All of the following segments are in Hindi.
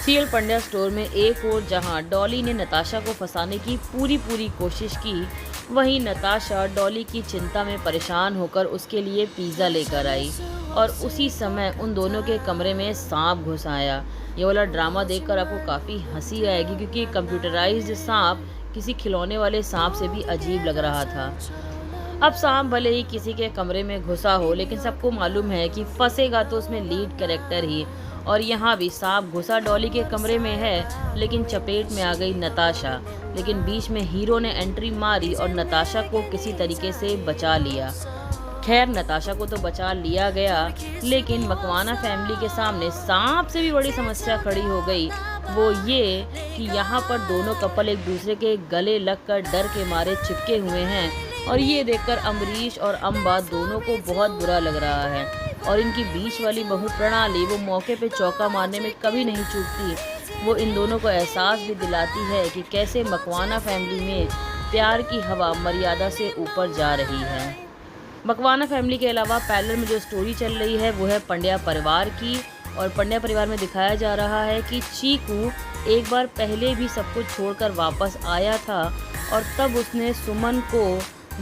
सीएल पंड्या स्टोर में एक ओर जहां डॉली ने नताशा को फंसाने की पूरी कोशिश की, वहीं नताशा डॉली की चिंता में परेशान होकर उसके लिए पिज़्ज़ा लेकर आई और उसी समय उन दोनों के कमरे में सांप घुस आया। ये वाला ड्रामा देखकर आपको काफ़ी हंसी आएगी क्योंकि कंप्यूटराइज्ड सांप किसी खिलौने वाले सांप से भी अजीब लग रहा था। अब सांप भले ही किसी के कमरे में घुसा हो, लेकिन सबको मालूम है कि फंसेगा तो उसमें लीड कैरेक्टर ही। और यहाँ भी सांप घुसा डॉली के कमरे में है, लेकिन चपेट में आ गई नताशा। लेकिन बीच में हीरो ने एंट्री मारी और नताशा को किसी तरीके से बचा लिया। खैर, नताशा को तो बचा लिया गया, लेकिन मकवाना फैमिली के सामने सांप से भी बड़ी समस्या खड़ी हो गई। वो ये कि यहाँ पर दोनों कपल एक दूसरे के गले लगकर डर के मारे चिपके हुए हैं और ये देखकर अमरीश और अम्बा दोनों को बहुत बुरा लग रहा है। और इनकी बीच वाली बहू प्रणाली वो मौके पे चौका मारने में कभी नहीं चूकती। वो इन दोनों को एहसास भी दिलाती है कि कैसे मकवाना फैमिली में प्यार की हवा मर्यादा से ऊपर जा रही है। मकवाना फैमिली के अलावा पैरेलल में जो स्टोरी चल रही है वो है पंड्या परिवार की। और पंड्या परिवार में दिखाया जा रहा है कि चीकू एक बार पहले भी सब कुछ छोड़कर वापस आया था और तब उसने सुमन को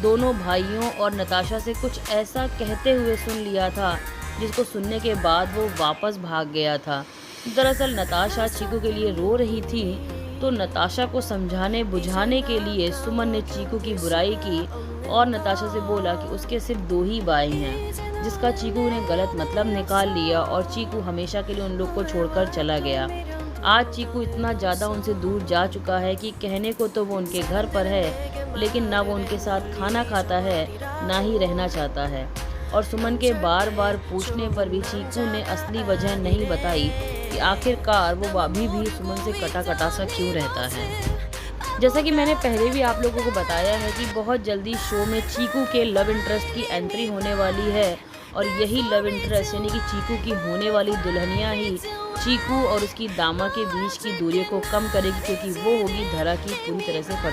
दोनों भाइयों और नताशा से कुछ ऐसा कहते हुए सुन लिया था, जिसको सुनने के बाद वो वापस भाग गया था। दरअसल नताशा चीकू के लिए रो रही थी, तो नताशा को समझाने बुझाने के लिए सुमन ने चीकू की बुराई की और नताशा से बोला कि उसके सिर्फ 2 ही भाई हैं, जिसका चीकू ने गलत मतलब निकाल लिया और चीकू हमेशा के लिए उन लोग को छोड़कर चला गया। आज चीकू इतना ज़्यादा उनसे दूर जा चुका है कि कहने को तो वो उनके घर पर है, लेकिन ना वो उनके साथ खाना खाता है, ना ही रहना चाहता है। और सुमन के बार बार पूछने पर भी चीकू ने असली वजह नहीं बताई कि आखिरकार वो अभी भी सुमन से कटा सा क्यों रहता है। जैसा कि मैंने पहले भी आप लोगों को बताया है कि बहुत जल्दी शो में चीकू के लव इंटरेस्ट की एंट्री होने वाली है और यही लव इंटरेस्ट यानी कि चीकू की होने वाली दुल्हनिया ही चीकू और उसकी दामा के बीच की दूरी को कम करेगी, क्योंकि वो होगी धरा की पूरी तरह से